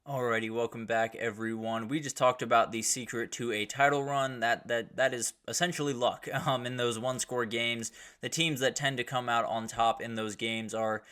Alrighty, welcome back everyone. We just talked about the secret to a title run. That is essentially luck. In those one-score games, the teams that tend to come out on top in those games are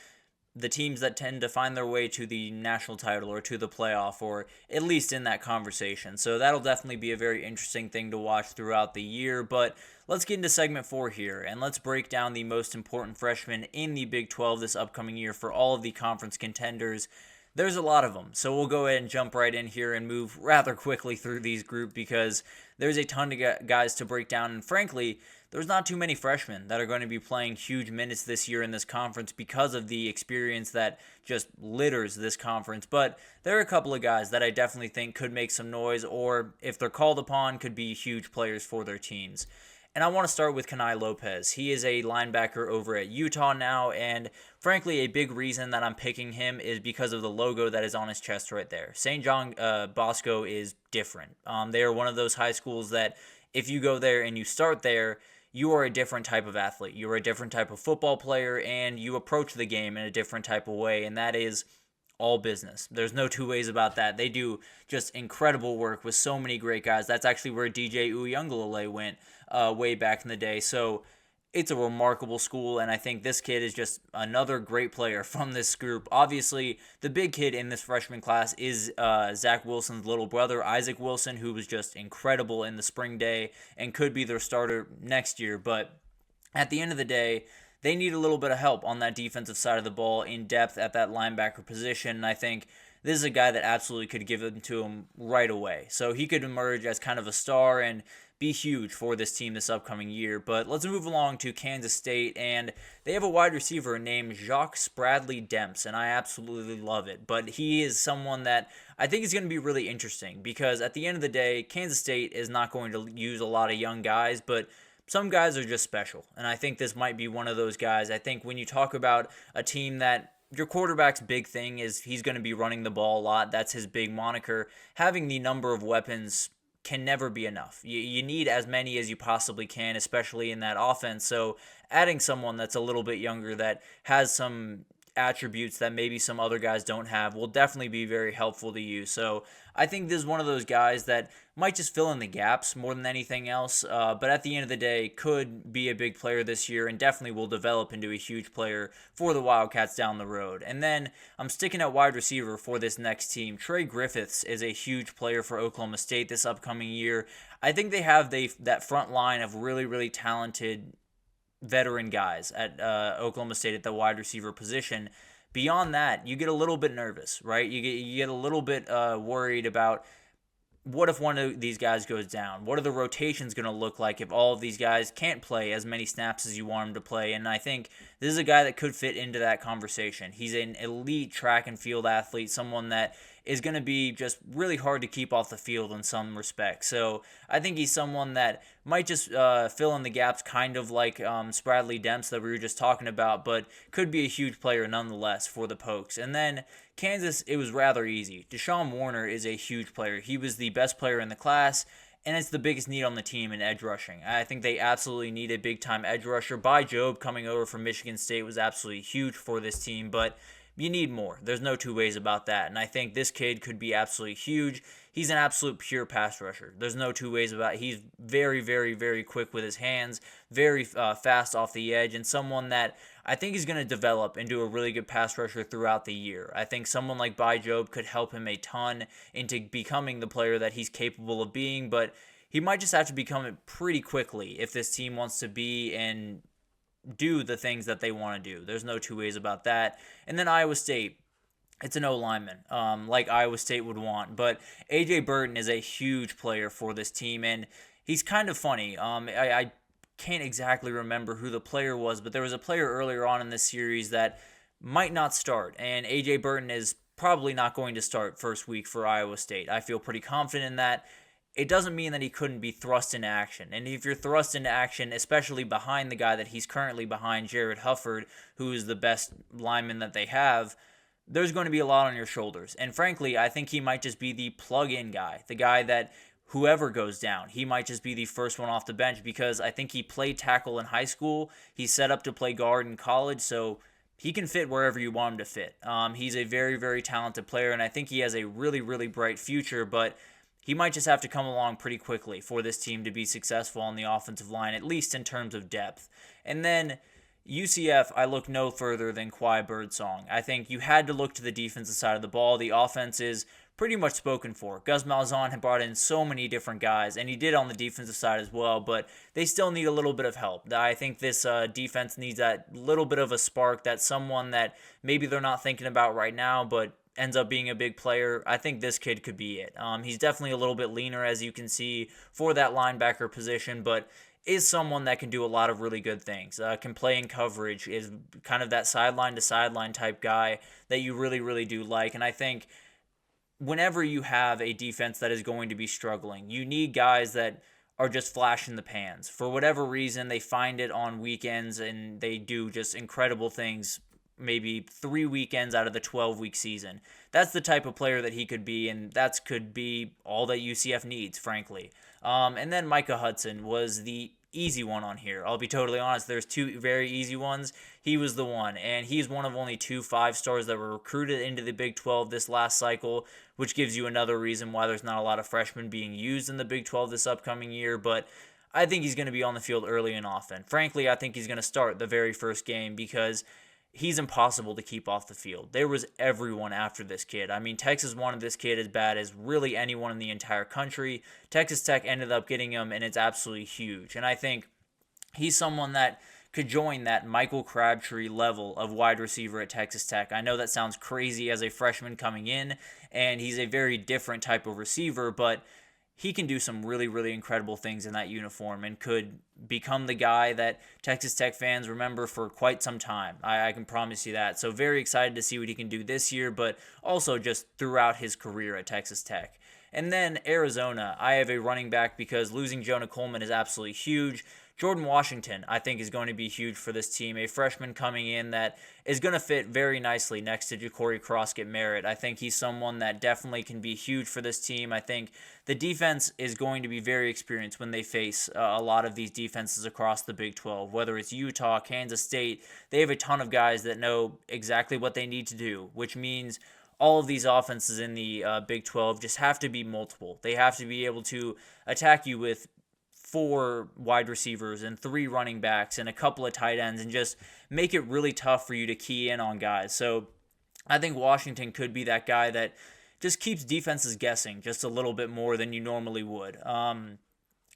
the teams that tend to find their way to the national title or to the playoff, or at least in that conversation. So that'll definitely be a very interesting thing to watch throughout the year. But let's get into segment 4 here, and let's break down the most important freshmen in the Big 12 this upcoming year for all of the conference contenders. There's a lot of them, so we'll go ahead and jump right in here and move rather quickly through these group because there's a ton of guys to break down, and frankly, there's not too many freshmen that are going to be playing huge minutes this year in this conference because of the experience that just litters this conference. But there are a couple of guys that I definitely think could make some noise, or if they're called upon, could be huge players for their teams. And I want to start with Kenai Lopez. He is a linebacker over at Utah now, and frankly, a big reason that I'm picking him is because of the logo that is on his chest right there. St. John Bosco is different. They are one of those high schools that if you go there and you start there, you are a different type of athlete. You are a different type of football player, and you approach the game in a different type of way, and that is all business. There's no two ways about that. They do just incredible work with so many great guys. That's actually where DJ Uiagalelei went way back in the day. So it's a remarkable school, and I think this kid is just another great player from this group. Obviously, the big kid in this freshman class is Zach Wilson's little brother, Isaac Wilson, who was just incredible in the spring day and could be their starter next year. But at the end of the day, they need a little bit of help on that defensive side of the ball in depth at that linebacker position. And I think this is a guy that absolutely could give it to him right away. So he could emerge as kind of a star and be huge for this team this upcoming year. But let's move along to Kansas State, and they have a wide receiver named Jacques Spradley-Demps, and I absolutely love it. But he is someone that I think is going to be really interesting because at the end of the day, Kansas State is not going to use a lot of young guys, but some guys are just special, and I think this might be one of those guys. I think when you talk about a team that your quarterback's big thing is he's going to be running the ball a lot, that's his big moniker, having the number of weapons can never be enough. You need as many as you possibly can, especially in that offense. So adding someone that's a little bit younger that has some attributes that maybe some other guys don't have will definitely be very helpful to you. So I think this is one of those guys that might just fill in the gaps more than anything else, but at the end of the day could be a big player this year and definitely will develop into a huge player for the Wildcats down the road. And then I'm sticking at wide receiver for this next team. Trey Griffiths is a huge player for Oklahoma State this upcoming year. I think they have that front line of really, really talented veteran guys at Oklahoma State at the wide receiver position. Beyond that, you get a little bit nervous, right? You get a little bit worried about what if one of these guys goes down? What are the rotations going to look like if all of these guys can't play as many snaps as you want them to play? And I think this is a guy that could fit into that conversation. He's an elite track and field athlete, someone that is going to be just really hard to keep off the field in some respects. So I think he's someone that might just fill in the gaps, kind of like Spradley-Demps that we were just talking about, but could be a huge player nonetheless for the Pokes. And then Kansas, it was rather easy. Deshaun Warner is a huge player. He was the best player in the class, and it's the biggest need on the team in edge rushing. I think they absolutely need a big-time edge rusher. By Job coming over from Michigan State was absolutely huge for this team, but you need more. There's no two ways about that. And I think this kid could be absolutely huge. He's an absolute pure pass rusher. There's no two ways about it. He's very, very, very quick with his hands, very fast off the edge, and someone that I think is going to develop into a really good pass rusher throughout the year. I think someone like By Job could help him a ton into becoming the player that he's capable of being, but he might just have to become it pretty quickly if this team wants to be and do the things that they want to do. There's no two ways about that. And then Iowa State, it's an O-lineman, like Iowa State would want. But A.J. Burton is a huge player for this team, and he's kind of funny. I can't exactly remember who the player was, but there was a player earlier on in this series that might not start, and A.J. Burton is probably not going to start first week for Iowa State. I feel pretty confident in that. It doesn't mean that he couldn't be thrust into action. And if you're thrust into action, especially behind the guy that he's currently behind, Jared Hufford, who is the best lineman that they have, there's going to be a lot on your shoulders. And frankly, I think he might just be the plug-in guy, the guy that whoever goes down, he might just be the first one off the bench because I think he played tackle in high school. He's set up to play guard in college, so he can fit wherever you want him to fit. He's a very, very talented player, and I think he has a really, really bright future, but he might just have to come along pretty quickly for this team to be successful on the offensive line, at least in terms of depth. And then UCF, I look no further than Kwai Birdsong. I think you had to look to the defensive side of the ball. The offense is pretty much spoken for. Gus Malzahn had brought in so many different guys, and he did on the defensive side as well, but they still need a little bit of help. I think this defense needs that little bit of a spark, that someone that maybe they're not thinking about right now, but ends up being a big player. I think this kid could be it. He's definitely a little bit leaner, as you can see, for that linebacker position, but is someone that can do a lot of really good things. Can play in coverage, is kind of that sideline to sideline type guy that you really, really do like. And I think whenever you have a defense that is going to be struggling, you need guys that are just flash in the pans. For whatever reason, they find it on weekends and they do just incredible things, maybe 3 weekends out of the 12-week season. That's the type of player that he could be, and that could be all that UCF needs, frankly. And then Micah Hudson was the easy one on here. I'll be totally honest. There's two very easy ones. He was the one, and he's one of only 2 5-stars that were recruited into the Big 12 this last cycle, which gives you another reason why there's not a lot of freshmen being used in the Big 12 this upcoming year. But I think he's going to be on the field early and often. Frankly, I think he's going to start the very first game because he's impossible to keep off the field. There was everyone after this kid. I mean, Texas wanted this kid as bad as really anyone in the entire country. Texas Tech ended up getting him, and it's absolutely huge. And I think he's someone that could join that Michael Crabtree level of wide receiver at Texas Tech. I know that sounds crazy as a freshman coming in, and he's a very different type of receiver, but he can do some really, really incredible things in that uniform and could become the guy that Texas Tech fans remember for quite some time. I can promise you that. So very excited to see what he can do this year, but also just throughout his career at Texas Tech. And then Arizona, I have a running back because losing Jonah Coleman is absolutely huge. Jordan Washington, I think, is going to be huge for this team. A freshman coming in that is going to fit very nicely next to Ja'Cory Croskett-Merritt. I think he's someone that definitely can be huge for this team. I think the defense is going to be very experienced when they face a lot of these defenses across the Big 12, whether it's Utah, Kansas State. They have a ton of guys that know exactly what they need to do, which means all of these offenses in the Big 12 just have to be multiple. They have to be able to attack you with 4 wide receivers and 3 running backs and a couple of tight ends and just make it really tough for you to key in on guys. So I think Washington could be that guy that just keeps defenses guessing just a little bit more than you normally would. And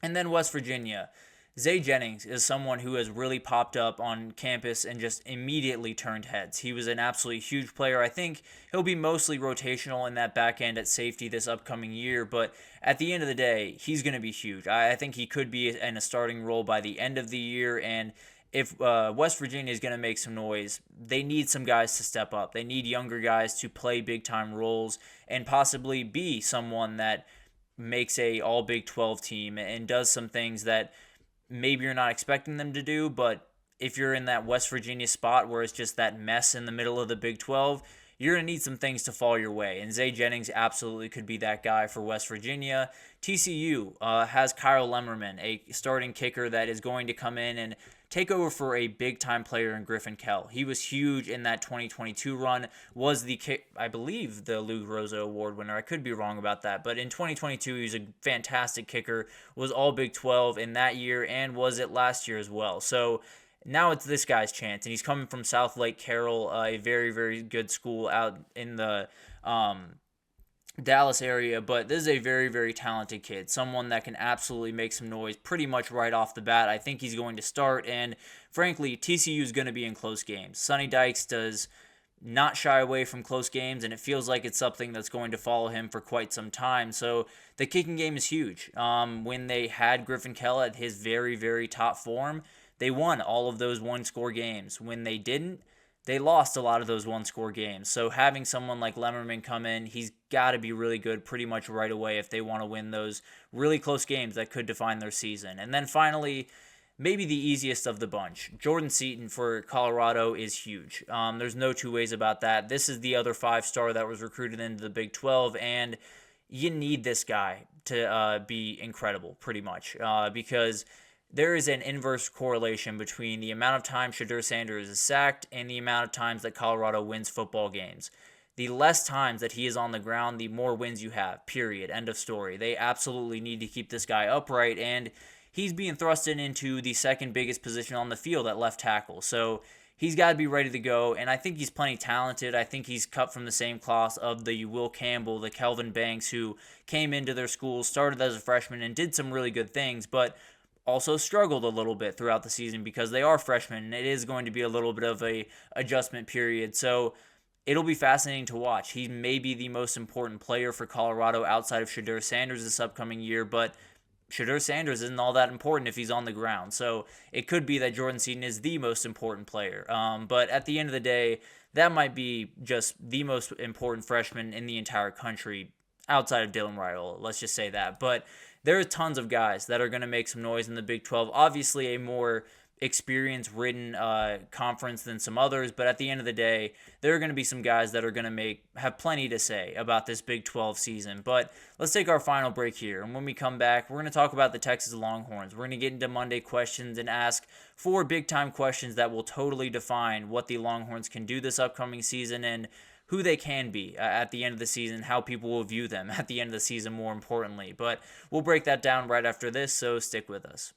then West Virginia. Zay Jennings is someone who has really popped up on campus and just immediately turned heads. He was an absolutely huge player. I think he'll be mostly rotational in that back end at safety this upcoming year, but at the end of the day, he's going to be huge. I think he could be in a starting role by the end of the year, and if West Virginia is going to make some noise, they need some guys to step up. They need younger guys to play big-time roles and possibly be someone that makes a all Big 12 team and does some things that maybe you're not expecting them to do, but if you're in that West Virginia spot where it's just that mess in the middle of the Big 12, you're going to need some things to fall your way. And Zay Jennings absolutely could be that guy for West Virginia. TCU has Kyle Lemmerman, a starting kicker that is going to come in and take over for a big-time player in Griffin Kell. He was huge in that 2022 run, was I believe, the Lou Groza Award winner. I could be wrong about that, but in 2022, he was a fantastic kicker, was all Big 12 in that year, and was it last year as well. So now it's this guy's chance, and he's coming from South Lake Carroll, a very, very good school out in the Dallas area, but this is a very, very talented kid, someone that can absolutely make some noise pretty much right off the bat. I think he's going to start, and frankly, TCU is going to be in close games. Sonny Dykes does not shy away from close games, and it feels like it's something that's going to follow him for quite some time. So the kicking game is huge. When they had Griffin Kell at his very, very top form, they won all of those one-score games. When they didn't, they lost a lot of those one-score games. So having someone like Lemmerman come in, he's got to be really good pretty much right away if they want to win those really close games that could define their season. And then finally, maybe the easiest of the bunch, Jordan Seaton for Colorado is huge. There's no two ways about that. This is the other 5-star that was recruited into the Big 12, and you need this guy to be incredible pretty much because there is an inverse correlation between the amount of time Shedeur Sanders is sacked and the amount of times that Colorado wins football games. The less times that he is on the ground, the more wins you have, period. End of story. They absolutely need to keep this guy upright, and he's being thrusted into the second biggest position on the field at left tackle. So he's got to be ready to go, and I think he's plenty talented. I think he's cut from the same class of the Will Campbell, the Kelvin Banks, who came into their school, started as a freshman, and did some really good things, but also struggled a little bit throughout the season because they are freshmen, and it is going to be a little bit of a adjustment period. So it'll be fascinating to watch. He may be the most important player for Colorado outside of Shedeur Sanders this upcoming year, but Shedeur Sanders isn't all that important if he's on the ground. So it could be that Jordan Seaton is the most important player. But at the end of the day, that might be just the most important freshman in the entire country outside of Dylan Raiola. Let's just say that. But there are tons of guys that are going to make some noise in the Big 12. Obviously, a more experience-ridden conference than some others, but at the end of the day, there are going to be some guys that are going to have plenty to say about this Big 12 season. But let's take our final break here, and when we come back, we're going to talk about the Texas Longhorns. We're going to get into Monday questions and ask 4 big-time questions that will totally define what the Longhorns can do this upcoming season and who they can be at the end of the season, how people will view them at the end of the season, more importantly. But we'll break that down right after this, so stick with us.